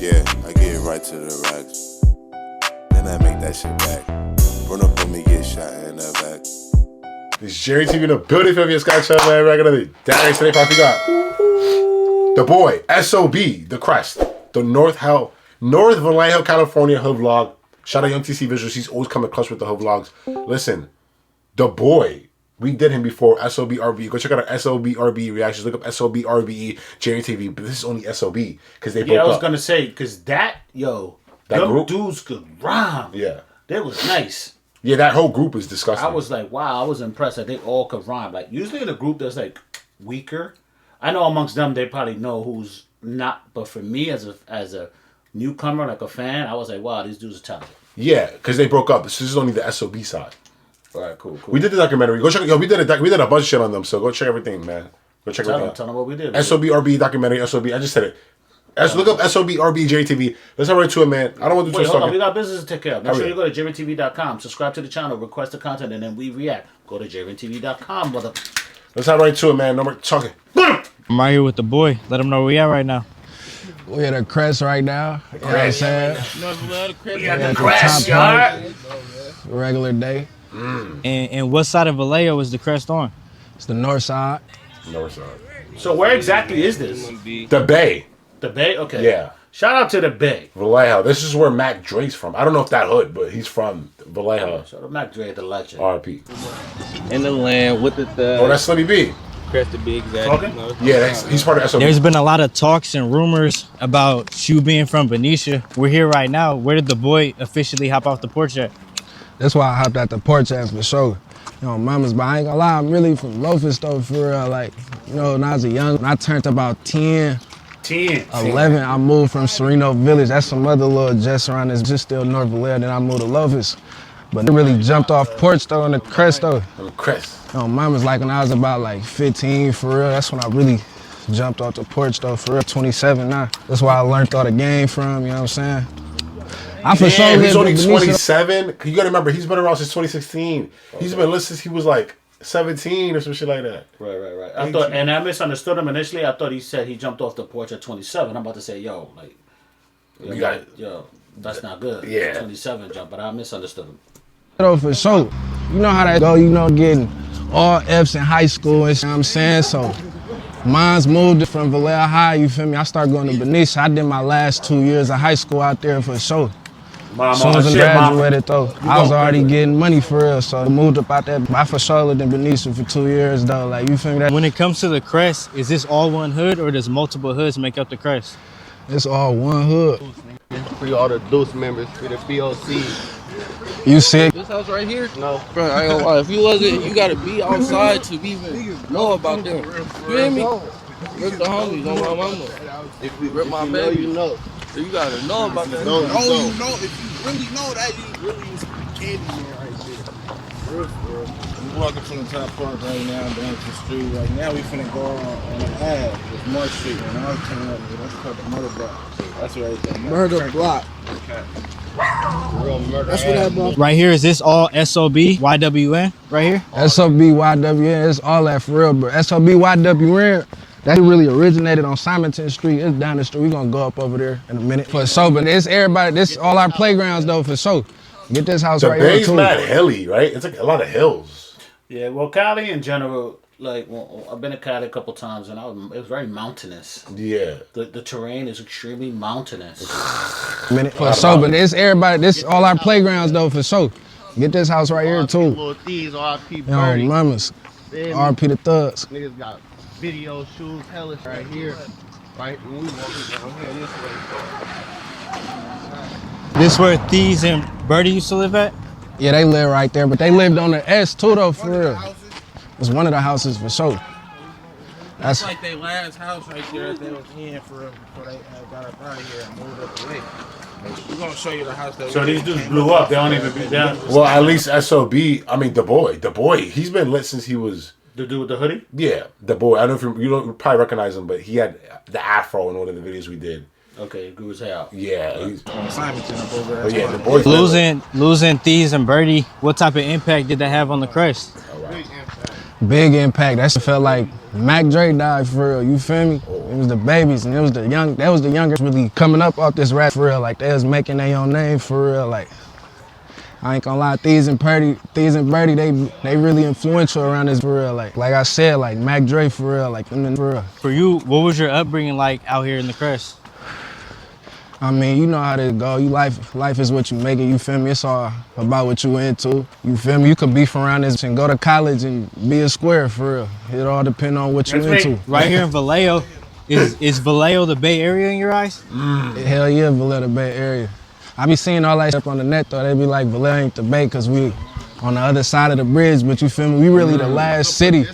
Yeah, I get right to the racks. Then I make that shit back. Run up on me, get shot in the back. This Jerry TV in the building for me, Scott Chubb, man. We're gonna be Darius today. We got DaBoii, SOB, The Crest, the North Vallejo, California hood vlog. Shout out Young TC Visuals. He's always coming clutch with the hood vlogs. Listen, DaBoii. We did him before, SOB RBE. Go check out our SOB RBE reactions. Look up SOB RBE, Jerry TV. But this is only SOB because they broke up. I was going to say, because that group? Dudes could rhyme. Yeah. That was nice. Yeah, that whole group is disgusting. I was like, wow, I was impressed that they all could rhyme. Like, usually in a group that's like weaker, I know amongst them they probably know who's not. But for me, as a newcomer, like a fan, I was like, wow, these dudes are talented. Yeah, because they broke up. This is only the SOB side. All right, cool. We did the documentary. Go check. Yo, we did a bunch of shit on them. So go check everything, man. Go check everything. Tell them what we did. SOB RB documentary. SOB. I just said it. Look up SOB RB Jerry TV. Let's hop right to it, man. I don't want to do too much talking. We got business to take care of. Make sure you go to jerrytv.com, subscribe to the channel, request the content, and then we react. Go to jerrytv.com, brother. Let's hop right to it, man. No more talking. I'm right here with DaBoii. Let them know where we at right now. We at a Crest right now. You know what I'm saying? We at the Crest, yard. Regular day. And what side of Vallejo is the Crest on? It's the north side. North side. So where exactly is this? The Bay. The Bay? Okay. Yeah. Shout out to the Bay. Vallejo. This is where Mac Dre's from. I don't know if that hood, but he's from Vallejo. Shout out to Mac Dre, the legend. RP. In the land with the Oh, that's Slimmy B. Crest to be exact. Okay. Yeah, he's part of SOB. There's been a lot of talks and rumors about you being from Benicia. We're here right now. Where did DaBoii officially hop off the porch at? That's why I hopped out the porch at for sure. You know, mama's, but I ain't gonna lie, I'm really from Lofus though, for real. Like, you know, when I was when I turned about 10, 11, I moved from Sereno Village. That's some other little just around this, just still North Vallejo. Then I moved to Lofus. But it really jumped off porch though, on the Crest though. On the Crest. You know, mama's like when I was about like 15, for real. That's when I really jumped off the porch though, for real. 27 now. That's where I learned all the game from, you know what I'm saying? I for sure he's only 27. You gotta remember, he's been around since 2016. He's been listening since he was like 17 or some shit like that. Right. I thought, and I misunderstood him initially. I thought he said he jumped off the porch at 27. I'm about to say, yo, that's not good. Yeah. 27 jump, but I misunderstood him. For sure. You know how that go, you know, getting all F's in high school and shit, you know what I'm saying? So mine's moved from Vallejo High, you feel me? I started going to Benicia. I did my last 2 years of high school out there for sure. As soon as I graduated though, I was already getting money for real, so I moved up out there. I for sure lived in Benicia for 2 years though, like, you feel me? When it comes to the Crest, is this all one hood or does multiple hoods make up the Crest? It's all one hood. Free all the Deuce members, free the BOC. You see it? This house right here? No. Bro, I ain't gonna lie. If you wasn't, you gotta be outside to even know about them. You hear me? Rip the homies on my mama. If you rip my baby, you know. So you gotta know about that. You know, if you really know that, you really is Candyman right there. We're walking from the top park right now down to the street. Right now we finna go on the Ave with Mark Street. And I was coming up with that's called the Murder Block. That's right there. Murder Block. Real murder. That's what that block. Right here, is this all SOB, YWN, right here? SOB, YWN, it's all that for real, bro. SOB, YWN, that really originated on Simonton Street. It's down the street. We're gonna go up over there in a minute. For sure, but it's everybody, this all our playgrounds though, for sure. Get this house right here too. The Bay's mad hilly, right? It's like a lot of hills. Yeah, well, Cali in general, like, I've been to Cali a couple times, and it was very mountainous. Yeah. The terrain is extremely mountainous. For sure, but it's everybody, this all our playgrounds though, for sure. Get this house right here too. Little thieves, RP Yo, Birdie. mamas, RP the thugs. Niggas got video shoes, hellish right here. Right when we walking down here this way. This where Thieves and Birdie used to live at? Yeah, they live right there, but they lived on the S too though, for real. It's one of the houses for sure. That's like their last house right there that they was in for real before they got up out of here and moved up the way. We're gonna show you the house that. So these dudes blew up. They don't even be down. Well, at least SOB. I mean, DaBoii. He's been lit since he was. The dude with the hoodie? Yeah, DaBoii. I don't know if you don't probably recognize him, but he had the afro in one of the videos we did. Okay, grew his hair out. Yeah, he's Simonton up over there. Oh yeah, DaBoii. Losing Thieves and Birdie. What type of impact did that have on the Crest? Big impact. That shit felt like Mac Dre died for real. You feel me? Oh, It was the babies, and it was the young. That was the youngest really coming up off this rap for real. Like they was making their own name for real. Like I ain't gonna lie, Thieves and Birdie, they really influential around this for real. Like I said, like Mac Dre for real. Like them for real. For you, what was your upbringing like out here in the Crest? I mean, you know how this go. Life is what you make it. You feel me? It's all about what you into. You feel me? You could beef around this and go to college and be a square for real. It all depends on what you into. Right here in Vallejo, is Vallejo the Bay Area in your eyes? Hell yeah, Vallejo the Bay Area. I be seeing all that stuff on the net though. They be like, Vallejo ain't the Bay because we on the other side of the bridge, but you feel me? We really the last city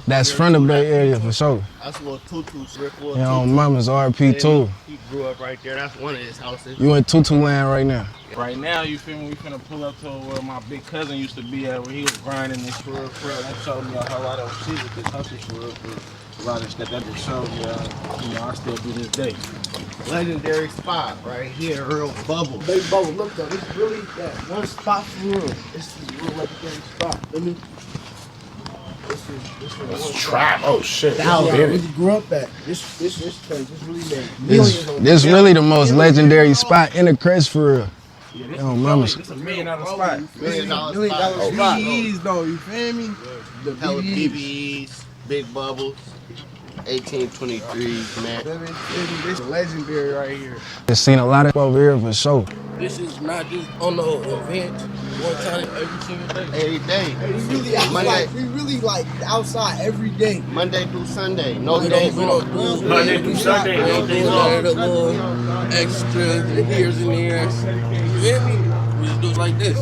that's from the Bay Area for sure. That's what Tutu's for. You know, mama's RP too. He grew up right there. That's one of his houses. You in Tutu land right now. Right now, you feel me? We finna pull up to where my big cousin used to be at, where he was grinding this for real. That showed me a whole lot of shit with this hustle for real. A lot of shit that just showed me, I still do this day. Legendary spot right here, real bubble. Big bubble, look though, it's really that one spot for real. This is a real legendary spot. Let me. This is Trap. Oh shit. where you grew up at. This place, this really made millions on This really the most legendary spot in the Crest for real. Yo, mamas. It's $1 million spot. $1 million spot. BBs though, you feel me? The hella BBs, big bubbles, 1823, man. This is legendary right here. Just seen a lot of over here for sure. This is not just on the event one time every single day. Every day. We really like outside every day. Monday through Sunday. No We days don't off. do Monday through Sunday, no days none of the little extra years in there. You hear me? We just do it like this.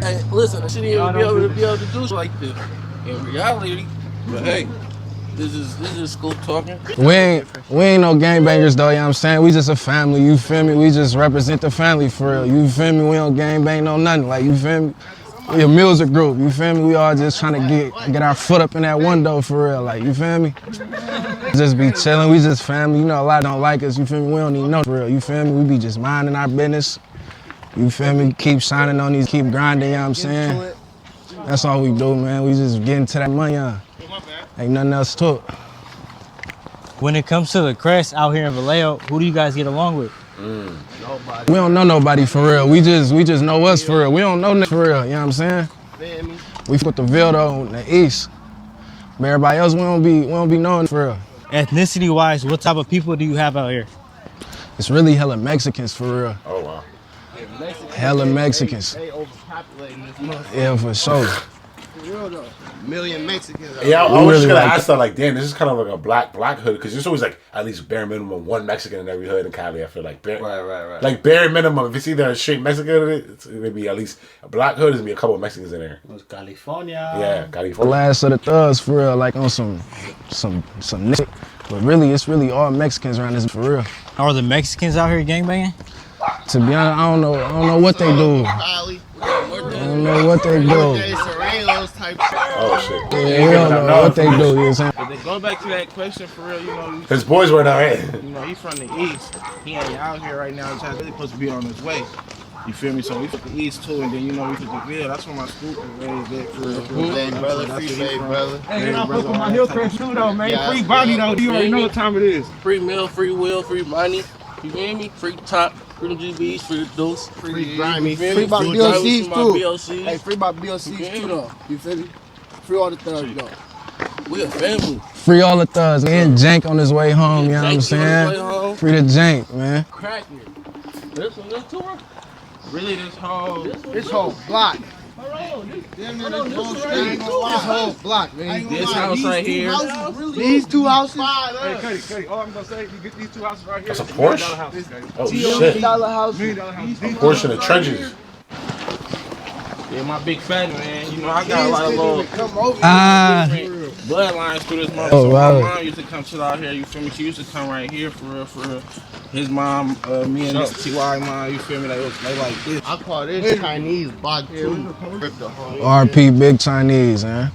Hey, listen, I shouldn't even be able to do like this. In reality, but hey, this is school talking. We ain't no gangbangers though, you know what I'm saying? We just a family, you feel me? We just represent the family for real, you feel me? We don't gangbang no nothing, like you feel me? We a music group, you feel me? We all just trying to get our foot up in that window for real, like you feel me? Just be chilling, we just family, you know a lot don't like us, you feel me? We don't even know for real, you feel me? We be just minding our business, you feel me? Keep shining on these, keep grinding, you know what I'm saying? That's all we do, man. We just getting to that money, ain't nothing else to it. When it comes to the Crest out here in Vallejo, who do you guys get along with? We don't know nobody for real. We just know us for real. We don't know for real, you know what I'm saying? We with the Ville though in the east. But everybody else we don't be knowing for real. Ethnicity wise, what type of people do you have out here? It's really hella Mexicans for real. Oh wow. Hella Mexicans. They overpopulating this motherfucker. Yeah, for sure. For real though. Million Mexicans. Yeah, I We was really just gonna like ask that, like, damn, this is kind of like a black hood, because there's always like at least bare minimum one Mexican in every hood in Cali. I feel like Right. like bare minimum. If it's either a straight Mexican, it's maybe at least a black hood. There's gonna be a couple of Mexicans in there. It was California. Yeah, The California. last of the thugs for real, like on some shit. But really, it's really all Mexicans around this for real. Are the Mexicans out here gangbanging? To be honest, I don't know what they do. Cali. I don't know what they do. Jay Serrano's type shit. Oh shit. Yeah, we don't know what they do, you know what I'm saying? But then going back to that question for real, you know, His boys were down here. you know, he's from the east. He ain't out here right now. He's really supposed to be on his way. You feel me? So we took the east too, and then you know we took the Ville. That's where my school was raised at for real. Big brother, free big brother. Hey, you know, I fuck with my Hillcrest too though, man. Yeah, Free body though. You already know what time it is. Free meal, free will, free money. You feel me? Free top, free GBs, free dose, Free grimy. Free my free BLCs my too. BLCs. Hey, free my BLCs too though. You feel me? Free all the thugs though. We a family. Free all the thugs, and Jank on his way home, you know what I'm Jank on his way saying? home. Free the Jank, man. Cracking. This tour. Really, this whole block. This Whole block, man. this house right here. These two houses. Hey, Cuddy, all I'm gonna say, you get these two houses right here. That's a $1 Porsche? million house, Cuddy. Oh $1 shit. million house. $1 million house. A portion of trenches. Yeah, my big fatty man. You know, I got a lot of little Come over. different bloodlines through this motherfucker. Oh, wow. My mom used to come chill out here, you feel me? She used to come right here for real. His mom, me and this TY mom, you feel me? They like this. I call this Chinese block too. Rip the whole. RP Big Chinese, man.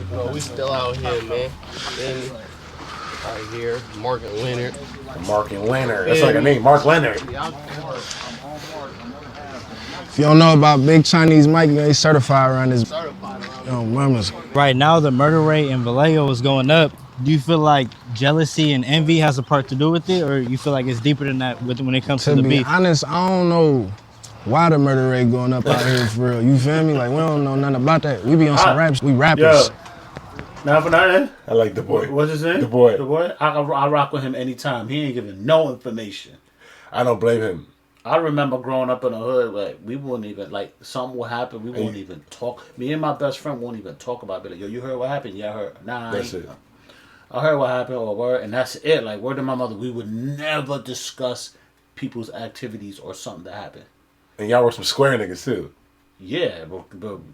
Bro, we still out here, man. Feel me? Right here, Mark and Leonard. Mark and Leonard. That's like a name, Mark Leonard. If you don't know about Big Chinese Mike, you ain't certified around this. Certified. Yo, mamas. Right now, the murder rate in Vallejo is going up. do you feel like jealousy and envy has a part to do with it, or you feel like it's deeper than that when it comes to the To be beef? honest, I don't know why the murder rate going up out here for real. You feel me? Like we don't know nothing about that. We be on some raps. We rappers. Yo, now for nothing. I like DaBoii. What's his name? DaBoii. DaBoii. I rock with him anytime. He ain't giving no information. I don't blame him. I remember growing up in the hood, like we wouldn't even like something would happen. We wouldn't even talk. Me and my best friend won't even talk about it. Be like, yo, you heard what happened? Yeah, I heard. Nah, That's it. I heard what happened or word, and that's it. Like word to my mother, we would never discuss people's activities or something that happened. And y'all were some square niggas too. Yeah, but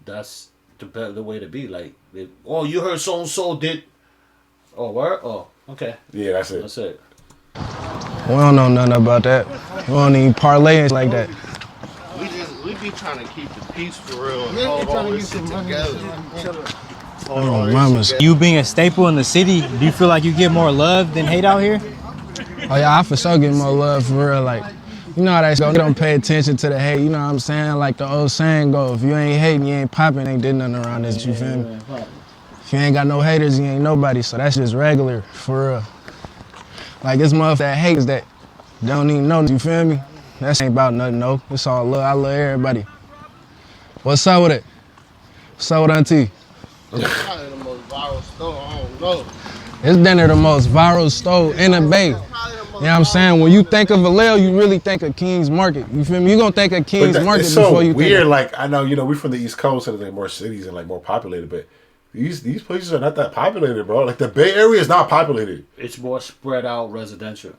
that's the way to be. Like, oh, you heard so and so did. Oh, word. Oh, okay. Yeah, that's it. That's it. We don't know nothing about that. We don't even parlay it like that. We be trying to keep the peace for real and hold all this shit together. Oh, mamas. You being a staple in the city, do you feel like you get more love than hate out here? Oh yeah, I for sure get more love for real. Like, you know how they go, don't pay attention to the hate. You know what I'm saying? Like the old saying go, if you ain't hating, you ain't popping, ain't did nothing around this. You feel me? If you ain't got no haters, you ain't nobody. So that's just regular for real. Like this motherfucker that hates that don't even know. You feel me? That ain't about nothing, no. It's all love. I love everybody. What's up with it? What's up with Auntie? It's probably the most viral store. I don't know. It's dinner the most viral store in the Bay. You know what I'm saying? When you think of Vallejo, you really think of King's Market. You feel me? You gonna think of King's Market it's so before you weird. think. Like I know, we're from the East Coast, and there's more cities and like more populated, but these places are not that populated, bro. Like the Bay Area is not populated. It's more spread out residential.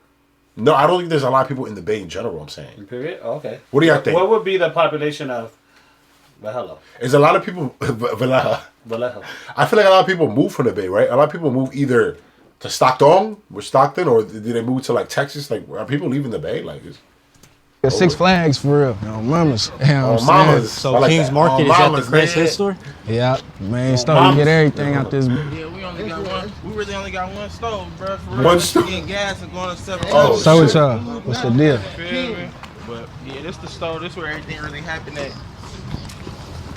No, I don't think there's a lot of people in the Bay in general. I'm saying. Period. Oh, okay. What do y'all think? What would be the population of Vallejo? There's a lot of people. Vallejo. Vallejo. I feel like a lot of people move from the Bay, right? A lot of people move either to Stockton, or did they move to like Texas? Like, are people leaving the Bay? Like, It's Six Flags for real. You know, mamas. You know what I'm mamas. saying? So King's Market is at the Crest Hit store? Yeah, main store. You get everything out this. Yeah, we only got one. We really only got one stove, bro. For real. One stove? Getting gas and going to 7. So with y'all, what's the deal? Feel me? But yeah, this the stove. This where everything really happened at.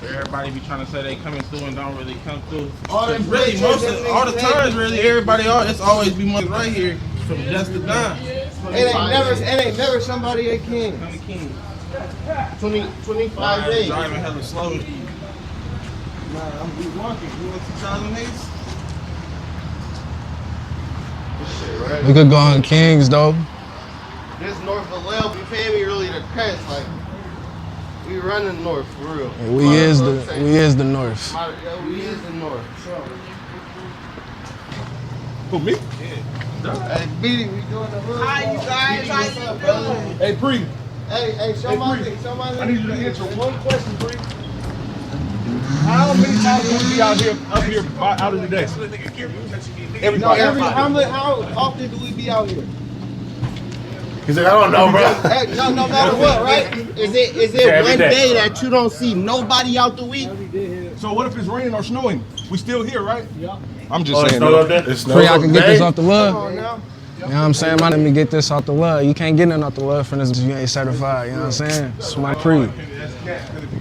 Everybody be trying to say they coming through and don't really come through. All the times, really, everybody, it's always be money right here from just to dime. It ain't never somebody at King. Come to King. 25 days. Driving hella slow. Nah, I'm walking. You want 2,000 Haze? We could go on Kings though. This North Vallejo, you feel me? Really the crest, like we running north for real. Yeah, we is the North. We is the North. Who, me? Hey, B, we doing the hood. Hi, you guys. How you doing? Hey, Pre. Hey, show my I need you to answer one question, Pre. How many times will we be out here out of the day? Everybody. How often do we be out here? He's like, I don't know, bro. Hey, no matter what, right? Is it one day that you don't see nobody out the week? So what if it's raining or snowing? We still here, right? Yeah. I'm just saying. Free, I can get this off the love. Come on now. You know what I'm saying? Let me get this off the love. You can't get nothing off the love for this if you ain't certified. You know what I'm saying? It's my pre.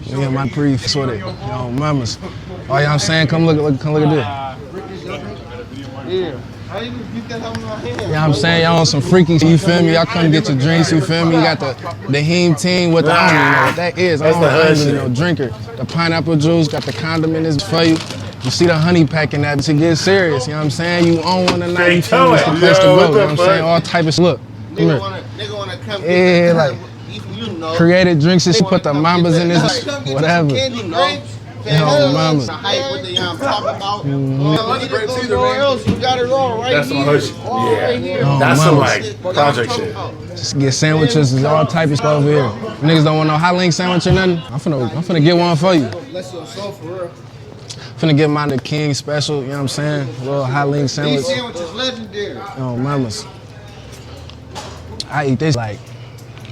Yeah, my pre with it. Yo, mamas. Oh, you know what I'm saying? Come look at this. Yeah. How you get that out of my hand? You know what I'm saying? Y'all on some freaky, you feel me? Y'all come get your drinks, you feel me? You got the heme team with the, I don't even know what that is. I don't even know, drinker. The pineapple juice, got the condom in this for you. You see the honey pack in that to get serious, you know what I'm saying? You own one tonight, you feel me? It's the place to go, you know what I'm saying? All type of look. Nigga wanna come yeah, like, you know. created drinks and she put the mambas in this, whatever. Yo, mama. Hype what they talking about. Else, you got it all right. That's some hush. Yeah. That's some like project shit. Just get sandwiches and all type of stuff over here. Niggas don't want no hot link sandwich or nothing. I'm finna get one for you. Bless your soul for real. Finna get mine the King special, you know what I'm saying? A little hot link sandwich. These sandwiches legendary. Oh, mamas. I eat this like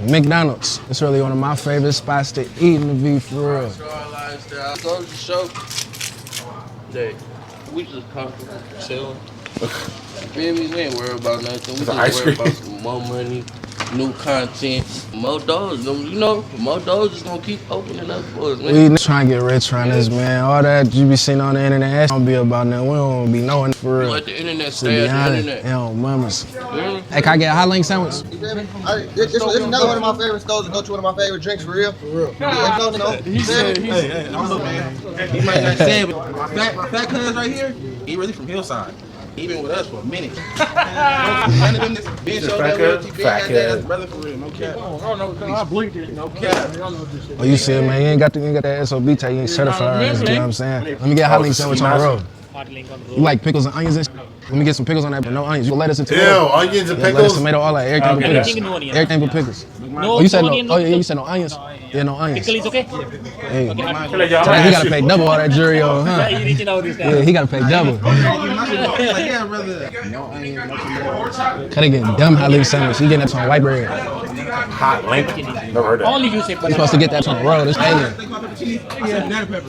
McDonald's. It's really one of my favorite spots to eat in the V for real. Go to the show. Hey, we just comfortable, chilling. Feel me? We ain't worried about nothing. We just ice worried cream. about some more money. new content. More doors, you know, more doors is gonna keep opening up for us, man. We trying to get rich on this, man. All that you be seeing on the internet, that's don't be about nothing. We don't be knowing for real. Let the internet stay at the internet. Yo, mamas. Hey, can I get a hot link sandwich? This is another one of my favorite stores to go to. One of my favorite drinks, for real. He said, hey, I'm looking, man. He might not say it, but my fat cuz right here, he really from Hillside. He been with us for a minute. None of them just been showed that loyalty, been had that. That's brother for real, no cap. I blinked it. No cap. Oh, you see it, man. You ain't got that SOB tag. You ain't certified. You know what I'm saying? Let me get a hot link sandwich on the road. You like pickles and onions and shit? Let me get some pickles on that, but no onions. You lettuce and tomato. Ew, onions and pickles? Lettuce, tomato, all that. Everything but pickles. Everything but pickles. Oh, you said no. Oh, yeah, you said no onions. Yeah, no onions. Pickle is okay? Hey. So he gotta pay double all that jury on, huh? Yeah, he gotta pay double. Cause they getting dumb hot link sandwich. He getting that on white bread. Hot link? Never heard that. Only you say You're supposed to get that on the road. It's alien.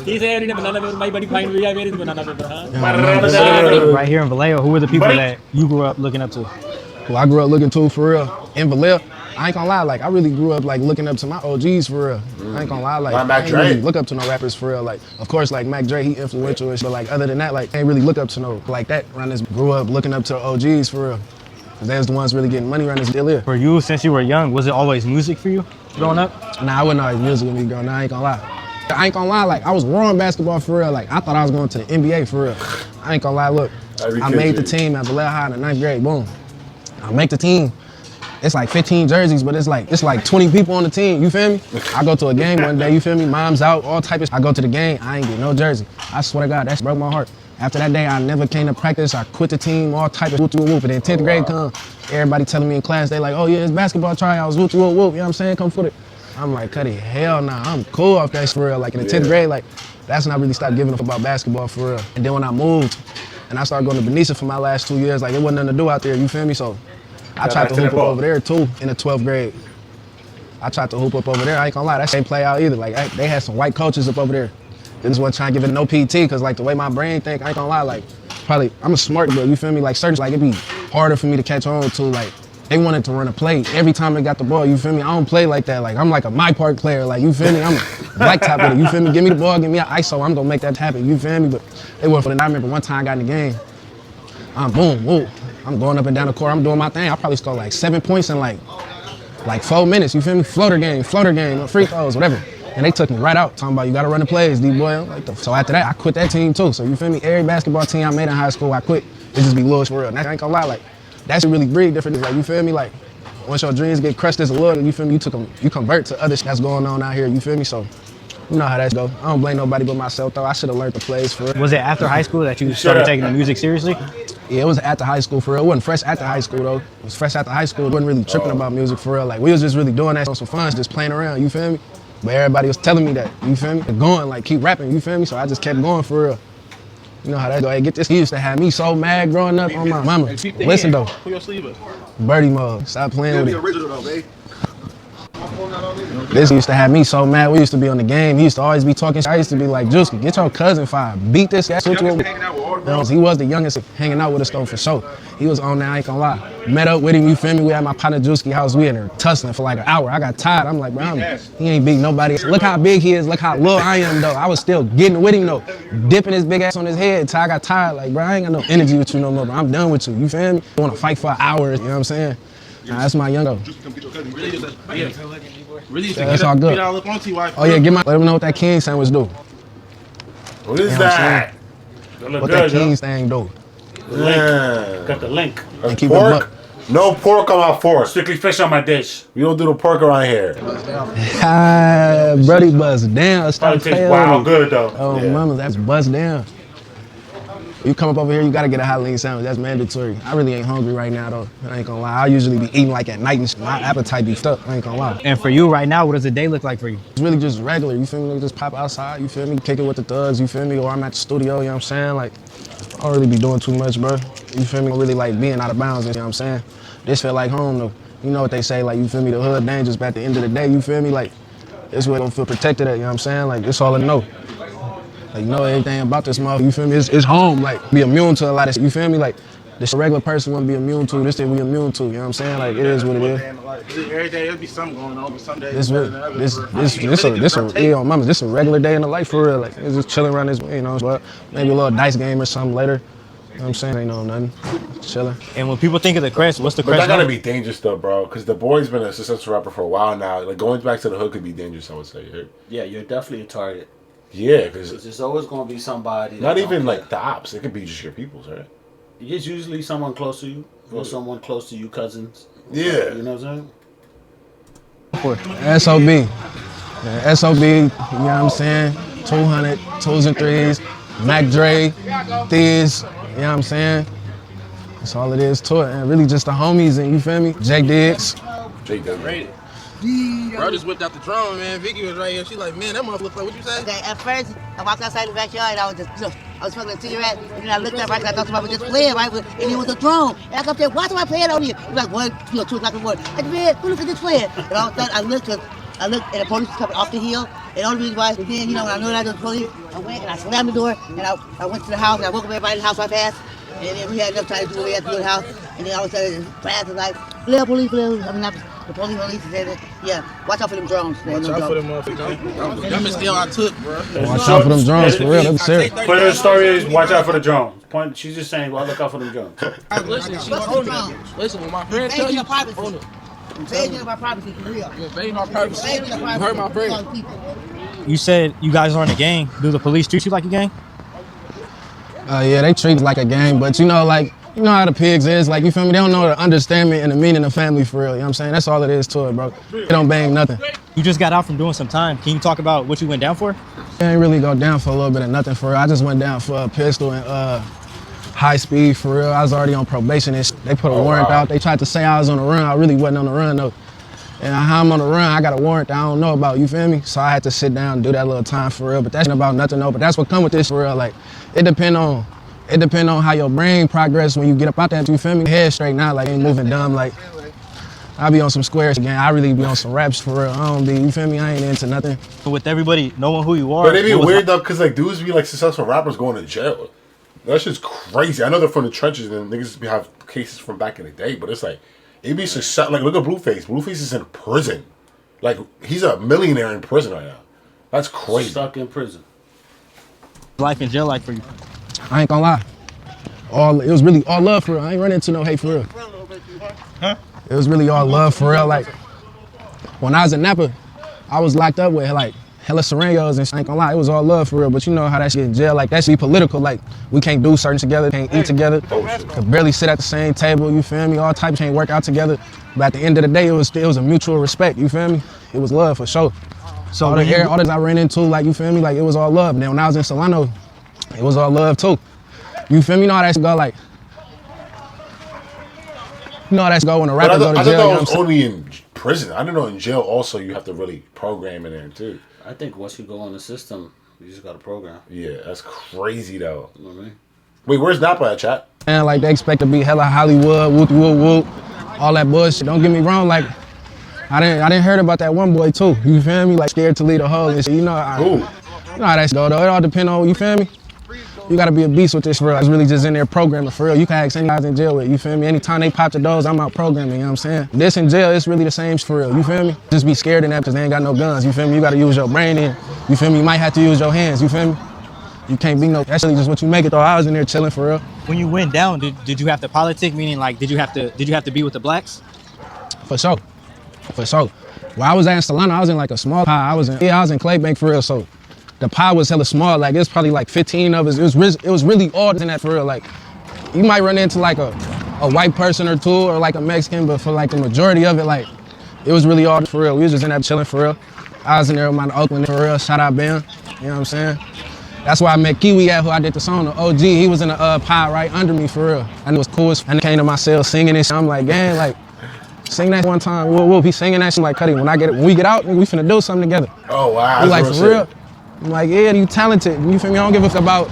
He said banana paper. My body fine. Where is banana paper? Right here in Vallejo, who are the people that you grew up looking up to? Who I grew up looking to for real. In Vallejo, I ain't gonna lie, like I really grew up like looking up to my OGs for real. I ain't gonna lie, like I ain't really look up to no rappers for real. Like of course like Mac Dre, he influential and shit, but like other than that, like I ain't really look up to no like that around this. Grew up looking up to OGs for real. They's the ones really getting money around this deal here. For you, since you were young, was it always music for you growing up? Nah, I wasn't always music with me growing up, I ain't gonna lie. I ain't gonna lie, like I was raw in basketball for real. Like I thought I was going to the NBA for real. I ain't gonna lie, look, I made the team at Vallejo High in the 9th grade, boom. I make the team. It's like 15 jerseys, but it's like 20 people on the team, you feel me? I go to a game one day, you feel me? Mom's out, all type of shit. I go to the game, I ain't get no jersey. I swear to God, that broke my heart. After that day, I never came to practice. I quit the team, all type of whoop. And then 10th grade come, everybody telling me in class, they like, oh yeah, it's basketball tryouts, whoop. You know what I'm saying? Come for it. I'm like, Cuddy, hell nah, I'm cool off that shit for real. Like in the 10th grade, like that's when I really stopped giving a fuck about basketball for real. And then when I moved, and I started going to Benicia for my last 2 years, like it wasn't nothing to do out there, you feel me? So I tried to hoop up over there too in the 12th grade. I tried to hoop up over there, I ain't gonna lie, that ain't play out either. Like they had some white coaches up over there. They just wasn't trying to give it no PT, cause like the way my brain think, I ain't gonna lie, like probably, I'm a smart bro, you feel me? Like certain, like it'd be harder for me to catch on to, like they wanted to run a play every time they got the ball, you feel me? I don't play like that, like I'm like a My Park player, like you feel me? I'm a blacktop with it, you feel me? Give me the ball, give me an ISO, I'm gonna make that happen, you feel me? But they went for the, I remember one time I got in the game, boom, whoop. I'm going up and down the court, I'm doing my thing. I probably scored like 7 points in like 4 minutes, you feel me? Floater game, free throws, whatever. And they took me right out, talking about you gotta run the plays, DaBoii. Like so after that, I quit that team too. So you feel me? Every basketball team I made in high school, I quit. It just be Lewis for real. And I ain't gonna lie, like that's really big difference. Like you feel me? Like once your dreams get crushed as a little, you feel me? You convert to other shit that's going on out here. You feel me? So you know how that go. I don't blame nobody but myself though. I should have learned the plays for real. Was it after high school that you started taking the music seriously? Yeah, it was after high school for real. It wasn't fresh after high school though. It was fresh after high school. It wasn't really tripping about music for real. Like we was just really doing that on some fun, just playing around. You feel me? But everybody was telling me that. You feel me? Going like keep rapping. You feel me? So I just kept going for real. You know how that go. Hey, get this. He used to have me so mad growing up on my mama. Listen though. Pull your sleeve up. Birdie mug. Stop playing with it. Original though, babe. This used to have me so mad. We used to be on the game. He used to always be talking. I used to be like, Juicy, get your cousin fired. Beat this guy. He was the youngest hanging out with us though for sure. He was on there, I ain't gonna lie. Met up with him, you feel me? We at my partner Juicy house. We in there tussling for like an hour. I got tired. I'm like, bro, he ain't beating nobody. Look how big he is. Look how little I am though. I was still getting with him though. Dipping his big ass on his head till I got tired. Like, bro, I ain't got no energy with you no more, bro. I'm done with you. You feel me? I wanna fight for hours, you know what I'm saying? Nah, that's my young though. Really that's all good. Oh yeah, let him know what that king sandwich do. What is that? What that king's thing do? Got the link. And keep pork? it No pork on my fork. Strictly fish on my dish. We don't do the pork around here. Brody bust down. Probably tastes wild good though. Oh, yeah. Mama, that's bust down. You come up over here, you gotta get a hot lean sandwich. That's mandatory. I really ain't hungry right now though. I ain't gonna lie. I usually be eating like at night and shit. My appetite be stuck. I ain't gonna lie. And for you right now, what does a day look like for you? It's really just regular. You feel me? Just pop outside. You feel me? Kick it with the thugs. You feel me? Or I'm at the studio. You know what I'm saying? Like, I don't really be doing too much, bro. You feel me? I don't really like being out of bounds. You know what I'm saying? This feel like home though. You know what they say? Like, you feel me? The hood dangerous, but at the end of the day, you feel me? Like, this way I don't feel protected at. You know what I'm saying? Like, it's all I know. Like, know everything about this motherfucker, you feel me? It's home, like, be immune to a lot of shit, you feel me? Like, this regular person wouldn't be immune to. This thing we immune to. You know what I'm saying? Like it is what it is. Every day there'll be something going on, but some days This better than others. this a regular day in the life for real. Like it's just chilling around this, you know, but maybe a little dice game or something later. You know what I'm saying? Ain't no nothing. Chilling. And when people think of the crest, what's the But crest? that gotta be dangerous though, bro. Because DaBoi's been a successful rapper for a while now. Like going back to the hood could be dangerous, I would say. Yeah, you're definitely a target. Yeah, because there's always gonna be somebody. Not even like the ops. It could be just your peoples, right? It's usually someone close to you or someone close to you, cousins. Yeah. You know what I'm SOB. saying? SOB, you know what I'm saying? 200, 2s and 3s, Mac Dre, Thiz, you know what I'm saying? That's all it is to it. And really just the homies, and you feel me? Jake Diggs. Jake Diggs. Bro just whipped out the drone, man. Vicky was right here. She like, man, that motherfucker look like what you say? Okay, at first, I walked outside the backyard and I was just, I was smoking a cigarette, and then I looked up right, I thought somebody was just playing, right? And it was a drone. And I come there, why somebody playing on here? It was like 2 o'clock in the morning. I said, man, who look at this playing? And all of a sudden, I looked, and the police was coming off the hill. And all the reason why, then, you know, when I knew that was the police, I went and I slammed the door, and I went to the house, and I woke up everybody in the house right fast. And then we had enough time to do what we had to do in the house. And then all of a sudden, fast was like, police. I mean, not the police said, yeah, watch out for them drones. Watch out for them motherfuckers. That mistake I took, bro. Watch out for them drones, for real. That's serious. But the story is, watch out for the drones. She's just saying, well, look out for them drones. Listen, when my friend tell you, hold it. Invading my privacy, for real. You're invading our privacy. You hurt my friend. You said you guys aren't a gang. Do the police treat you like a gang? Yeah, they treat it like a gang, but you know, like, you know how the pigs is, like, you feel me? They don't know the understanding and the meaning of family for real, you know what I'm saying? That's all it is to it, bro. They don't bang nothing. You just got out from doing some time. Can you talk about what you went down for? I ain't really go down for a little bit of nothing for real. I just went down for a pistol and high speed for real. I was already on probation and they put a warrant out. They tried to say I was on the run. I really wasn't on the run though. And how I'm on the run, I got a warrant that I don't know about, you feel me? So I had to sit down and do that little time for real. But that's about nothing though. But that's what come with this for real. Like, it depend on how your brain progress when you get up out there, you feel me? Head straight now, like ain't moving dumb. Like, I be on some squares again. I really be on some raps for real. I don't be, you feel me? I ain't into nothing. With everybody knowing who you are. But they be weird though, cause like dudes be like successful rappers going to jail. That shit's crazy. I know they're from the trenches and niggas have cases from back in the day, but it's like, it be success. Like, look at Blueface. Blueface is in prison. Like, he's a millionaire in prison right now. That's crazy. Stuck in prison. Life in jail like for you? I ain't gonna lie. It was really all love for real. I ain't running into no hate for real. Huh? It was really all love for real. Like, when I was in Napa, I was locked up with like hella Serenos and shit. I ain't gonna lie, it was all love for real. But you know how that shit in jail, like that shit be political. Like, we can't do certain together, can't eat together, could barely sit at the same table, you feel me? All types can't work out together. But at the end of the day, it was a mutual respect, you feel me? It was love for sure. So all that I ran into, like, you feel me? Like, it was all love. And then when I was in Solano, it was all love too. You feel me? You know how that shit go, like, you know how that shit go when a rapper go to jail. I thought you know that what was I'm saying? only in prison. I didn't know in jail also you have to really program in there too. I think once you go on the system, you just got to program. Yeah, that's crazy though. You know what I mean? Wait, where's Napa at, chat? And like they expect to be hella Hollywood, whoop whoop whoop, all that bullshit. Don't get me wrong, like I didn't heard about that one boy too. You feel me? Like scared to lead a hoe and shit. You know how that go though. It all depend on, you feel me? You gotta be a beast with this for real. It's really just in there programming for real. You can ask any guys in jail with, you feel me? Anytime they pop the doors, I'm out programming, you know what I'm saying? This in jail, it's really the same for real, you feel me? Just be scared in that because they ain't got no guns, you feel me? You gotta use your brain in, you feel me? You might have to use your hands, you feel me? You can't be that's really just what you make it though. I was in there chilling for real. When you went down, did you have to politic? Meaning like, did you have to be with the blacks? For sure. While I was in Solano, I was in like a small pie. I was in Claybank for real, so the pie was hella small. Like, it was probably like 15 of us. It was really all in that for real. Like, you might run into like a white person or two or like a Mexican, but for like the majority of it, like, it was really all for real. We was just in there chilling for real. I was in there with my Oakland for real. Shout out Ben, you know what I'm saying? That's why I met Kiwi at, who I did the song, the OG. He was in the pie right under me for real. And it was cool. And he came to my cell singing and shit. I'm like, gang, like, sing that one time. Whoop, whoop. He singing that shit. Like, Cuddy, when we get out, we finna do something together. Oh, wow. We like, for real. I'm like, yeah, you talented. You feel me? I don't give a fuck about.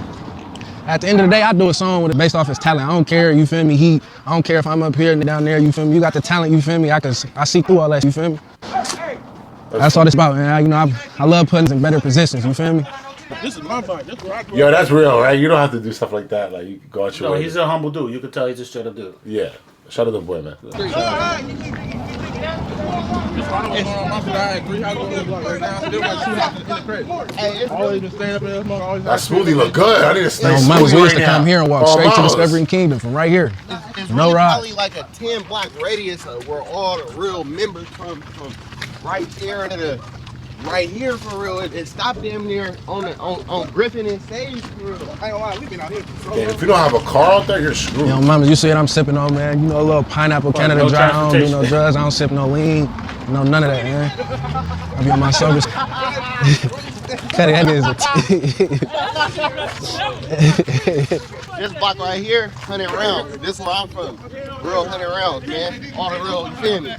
At the end of the day, I do a song based off his talent. I don't care, you feel me? I don't care if I'm up here and down there, you feel me? You got the talent, you feel me? I see through all that, you feel me? That's all it's about, man. You know, I love putting us in better positions, you feel me? This is my bike. That's where I grew Yo, up. that's real, right? You don't have to do stuff like that. Like, you can go out your No, way. he's a humble dude. You can tell he's a straight up dude. Yeah. Shout out to the boy, man. This why I was going on my side. I had 3 houses on this block right now. There was like 2 houses in the crib. Always been staying up in this smoke. Always That smoothie look good. I need to stay Yo, smoothie mamas, we used right to now. come here and walk Oh, straight to mamas. Discovery Kingdom from right here. It's No really ride. probably like a 10-block radius of where all the real members come from. Right there to the right here for real. It stopped them near on Griffin and Sage for real. I ain't gonna lie, we've been out here for so Yeah, long. if you don't have a car out there, you're screwed. Yo, mamas, you see what I'm sipping on, man? You know, a little pineapple Canada no dry. I don't do no transportation. drugs. I don't sip no lean. No, none of that, man. I be on my sober. That is This block right here, 100 rounds. This is where I'm from. Real 100 rounds, man. All the real, you feel me?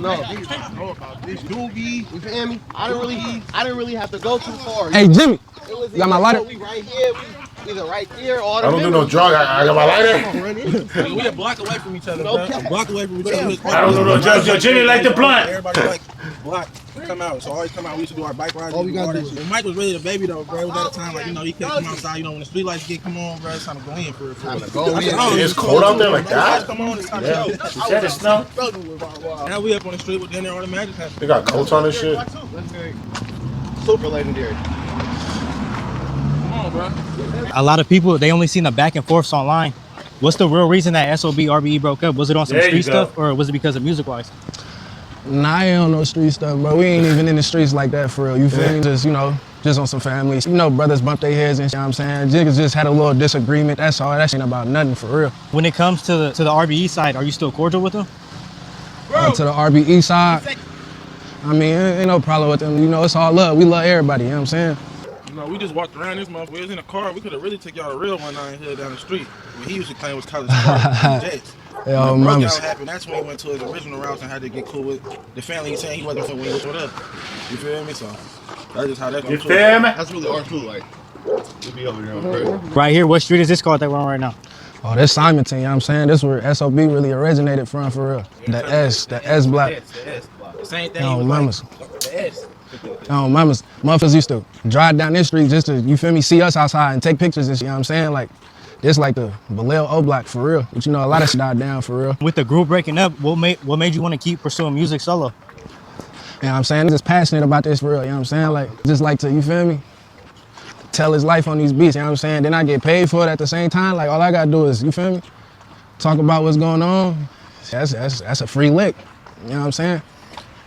No, niggas don't know about this doobie, you feel me? I didn't really have to go too far. Hey, Jimmy, It was you got my lighter? We right here, we either right there or I don't do no drug. I got my lighter. We a block away from each other, bro. Okay. A block away from each other. I don't do no drugs. Yo, Jimmy like the blunt. Everybody like block. Come out. So always come out. We used to do our bike rides. All we gotta do When Mike was really the baby though, bro. It was at a time like, you know, he couldn't come outside. You know, when the street lights get come on, bro, it's time to go in for it. Time to go in. It's cold out there like that? Come on, it's time Yeah. to go. She said it snow. Now we up on the street with dinner on the magic hat. They got coats on this shit. Super legendary. Come on, bro. A lot of people, they only seen the back and forths online. What's the real reason that SOB RBE broke up? Was it on some There you street go. stuff, or was it because of music wise? Nah, I ain't on no street stuff, bro. We ain't even in the streets like that for real. You feel me? Just, you know, just on some families. You know, brothers bump their heads and shit, you know what I'm saying? Niggas just had a little disagreement. That's all. That shit ain't about nothing for real. When it comes to the RBE side, are you still cordial with them? To the RBE side, I mean, ain't no problem with them. You know, it's all love. We love everybody, you know what I'm saying? You know, we just walked around this motherfucker. We was in a car. We could have really took y'all a real one out here down the street. What he used to claim was College Park. Jets. Yo, When the mamas. breakout happened, that's when he went to his original routes and had to get cool with the family. He saying he wasn't when he was with us. You feel me? So that's just how that You goes. feel me? That's really our too, like, we be over here on crazy. Right here, what street is this called that we're on right now? Oh, this Simonton, you know what I'm saying? This where SOB really originated from for real. The S block. The same thing. Yo, he was mamas. like, the S. Oh, mamas, motherfuckers used to drive down this street just to, you feel me, see us outside and take pictures and shit, you know what I'm saying? Like, this like the Vallejo O block for real. But you know, a lot of shit died down for real. With the group breaking up, what made you want to keep pursuing music solo? You know what I'm saying? Just passionate about this for real, you know what I'm saying? Like, just like to, you feel me? Tell his life on these beats, you know what I'm saying? Then I get paid for it at the same time. Like, all I gotta do is, you feel me? Talk about what's going on. That's a free lick, you know what I'm saying?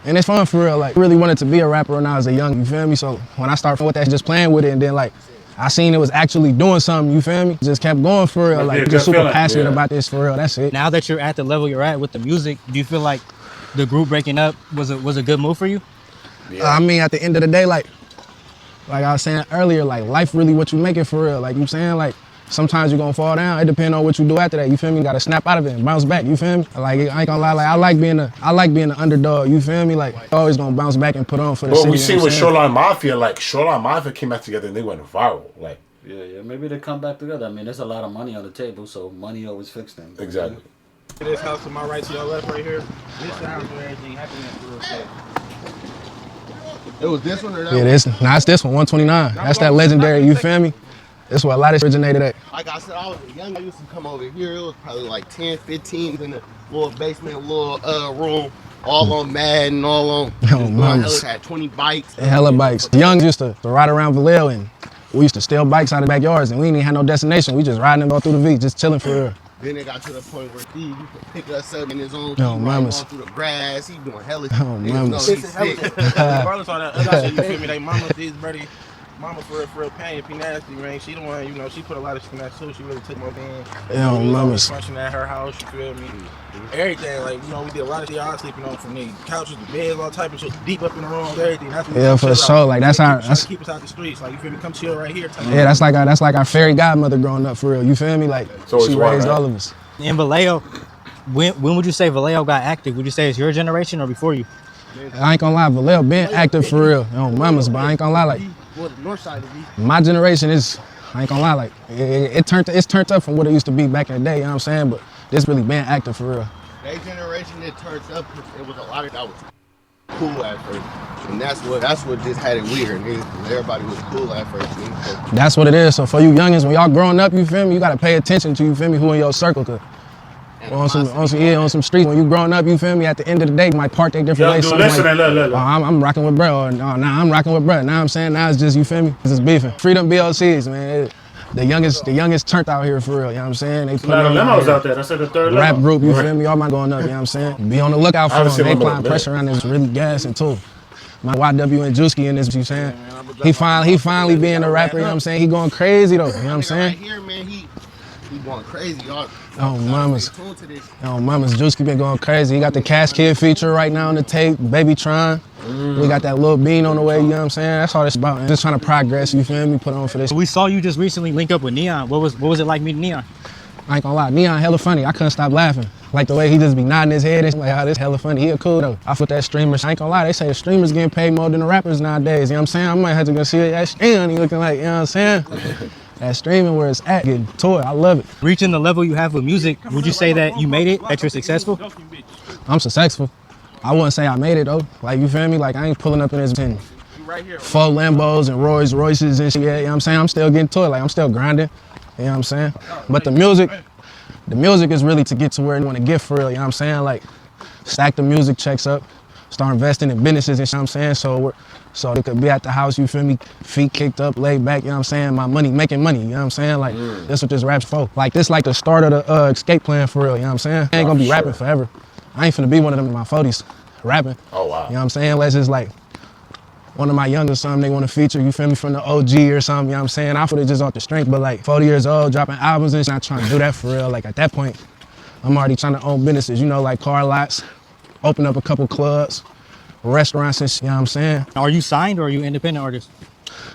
And it's fun for real. Like, I really wanted to be a rapper when I was a young, you feel me? So when I started with that, just playing with it, and then like, I seen it was actually doing something, you feel me? Just kept going for real. Must be a Like, good just super feeling. passionate Yeah. about this for real. That's it. Now that you're at the level you're at with the music, do you feel like the group breaking up was a good move for you? I mean, at the end of the day, like I was saying earlier, like life really what you make it for real. Like you saying, like sometimes you're gonna fall down. It depends on what you do after that. You feel me? You gotta snap out of it and bounce back. You feel me? Like I ain't gonna lie, like I like being the underdog. You feel me? Like always gonna bounce back and put on for the Well, city. we you see know what with I'm saying? Shoreline Mafia, like Shoreline Mafia came back together and they went viral. Like, Yeah, maybe they come back together. I mean, there's a lot of money on the table, so money always fixes things. exactly. This house to my right, to your left, right here. This the house where everything happened at real estate. It was this one or that Yeah, one? it's this one, 129. That's that legendary. You feel me? That's where a lot of shit originated at. Like I said, I was young. I used to come over here. It was probably like 10, 15 in the little basement, little room, all on Madden, all on. Oh, mamas. Had 20 bikes. Hella bikes. Young used to ride around Vallejo, and we used to steal bikes out of the backyards, and we didn't even have no destination. We just riding them all through the V, just chilling for real. Then it got to the point where Steve, you could pick us up in his own. Oh, He mamas. riding all through the grass. He doing hella. Oh, Niggas know mamas. he's sick. Regardless of that other shit, you feel me? They mama, these buddy, mama for real pain, P nasty, man. She the one, you know, she put a lot of shit in that too. She really took my van. Yo, mamas. Function at her house, you feel me? Everything, like, you know, we did a lot of shit I was sleeping on from the couches, the beds, all type of shit, deep up in the room, everything. That's what we Yeah, come for chill sure. out. Like, that's how- Trying to keep us out the streets. Like, you feel me? Come chill right here. Yeah, that's like our fairy godmother growing up for real. You feel me? Like So she it's one, raised right? all of us. In Vallejo, when would you say Vallejo got active? Would you say it's your generation or before you? I ain't gonna lie, Vallejo been active for real. On mamas, but I ain't gonna lie, like Well, the north side of me. my generation is, I ain't gonna lie, like it's turned up from what it used to be back in the day. You know what I'm saying? But this really been active for real. Their generation, it turns up. It was a lot of that was cool at first. And that's what just had it weird. Everybody was cool at first. So. That's what it is. So for you youngins, when y'all growing up, you feel me, you gotta pay attention to, you feel me, who in your circle. Cause on some streets, when you growing up, you feel me, at the end of the day, you might part their different ways. I'm rocking with bro, or no, nah, I'm rocking with bro. Now I'm saying, now it's just, you feel me, it's just beefing. Freedom BLCs, man. The youngest turned out here for real, you know what I'm saying? They put a lot of limos out there. That's the third rap limo. group, you feel me? All my going up, you know what I'm saying? Be on the lookout for them. They applying pressure on this, really gassing too. My YW and Juicy in this, you know what I'm saying? He finally being a rapper, you know what I'm saying? He going crazy though, you know what I'm saying? Right here, man, he going crazy, y'all. Oh, mamas, Juicy been going crazy. He got the Cash Kid feature right now on the tape, Baby Tron. We got that little bean on the way, you know what I'm saying? That's all this about, man. Just trying to progress, you feel me? Put on for this. We saw you just recently link up with Neon. What was it like meeting Neon? I ain't gonna lie, Neon hella funny. I couldn't stop laughing. Like the way he just be nodding his head, it's like, oh, this hella funny. He a cool though. I put that streamer, I ain't gonna lie, they say the streamers getting paid more than the rappers nowadays, you know what I'm saying? I might have to go see that stream, he looking like, you know what I'm saying? That streaming where it's at, getting to it, I love it. Reaching the level you have with music, would you say that you made it, that you're successful? I'm successful. I wouldn't say I made it though. Like, you feel me? Like, I ain't pulling up in this 10, 4 Lambos and Rolls Royces and shit, you know what I'm saying? I'm still getting to it, like, I'm still grinding, you know what I'm saying? But the music is really to get to where you want to get for real, you know what I'm saying? Like, stack the music checks up, start investing in businesses, you know what I'm saying? So they could be at the house, you feel me, feet kicked up, laid back, you know what I'm saying? My money, making money, you know what I'm saying? Like, that's what this rap's for. Like, this like the start of the escape plan for real, you know what I'm saying? I ain't gonna be rapping forever. I ain't finna be one of them in my 40s rapping. Oh, wow. You know what I'm saying? Let's just like, one of my youngest son, they want to feature, you feel me, from the OG or something, you know what I'm saying? I put it just off the strength, but like 40 years old, dropping albums and not trying to do that for real. Like at that point, I'm already trying to own businesses, you know, like car lots, open up a couple clubs, restaurants and shit, you know what I'm saying? Are you signed or are you independent artist?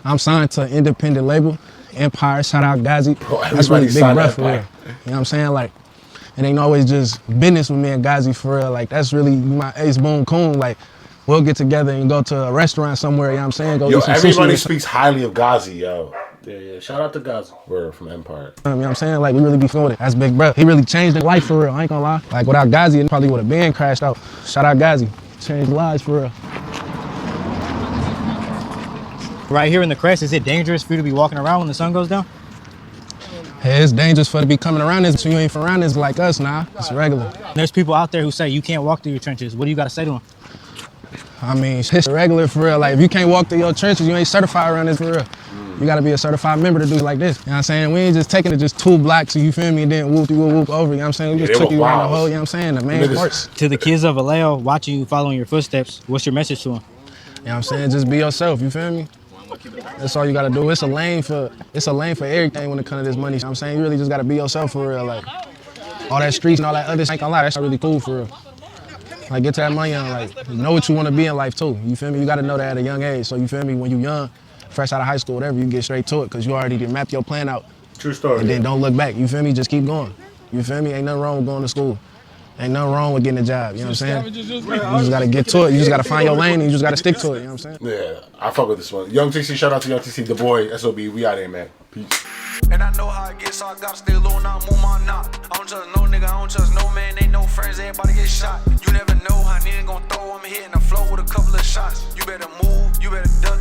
I'm signed to an independent label, Empire, shout out Gazi. That's really big breath for real. You know what I'm saying? Like, it ain't always just business with me and Gazi for real. Like, that's really my ace boom coon. Like, we'll get together and go to a restaurant somewhere, you know what I'm saying? Go yo, eat some everybody sushi. speaks highly of Gazi, yo. Yeah. Shout out to Gazi. We're from Empire. You know what I'm saying? Like, we really be feeling it. That's big breath. He really changed the life for real, I ain't gonna lie. Like, without Gazi, it probably would have been crashed out. Shout out Gazi. Changed lives for real. Right here in the Crest, is it dangerous for you to be walking around when the sun goes down? Hey, it's dangerous for to be coming around this, so you ain't from around this like us, nah. It's regular. There's people out there who say you can't walk through your trenches. What do you got to say to them? I mean, it's regular for real. Like, if you can't walk through your trenches, you ain't certified around this for real. You gotta be a certified member to do it like this. You know what I'm saying? We ain't just taking it just 2 blocks, you feel me, and then whoop over, you know what I'm saying? We just took you around the whole, you know what I'm saying, the main parts. To the kids of Vallejo watching you, following your footsteps, what's your message to them? You know what I'm saying? Just be yourself, you feel me? That's all you gotta do. It's a lane for everything when it comes to this money. You know what I'm saying? You really just gotta be yourself for real. Like, all that streets and all that other shit, ain't gonna lie, that's not really cool for real. Like, get to that money and like, know what you wanna be in life too. You feel me? You gotta know that at a young age. So you feel me? When you young, fresh out of high school, whatever, you get straight to it because you already mapped your plan out. True story. And then don't look back. You feel me? Just keep going. You feel me? Ain't nothing wrong with going to school. Ain't nothing wrong with getting a job. You know what I'm saying? You just gotta get to it. You just gotta find your lane and you just gotta stick to it. You know what I'm saying? Yeah, I fuck with this one. Young TC, shout out to Young TC, DaBoii, SOB. We out here, man. Peace. And I know how it gets, so I gotta stay low now, move my knot. I don't trust no nigga, I don't trust no man, ain't no friends, everybody get shot. You never know how nigga gon' throw, I'm hitting the flow with a couple of shots. You better move, you better duck.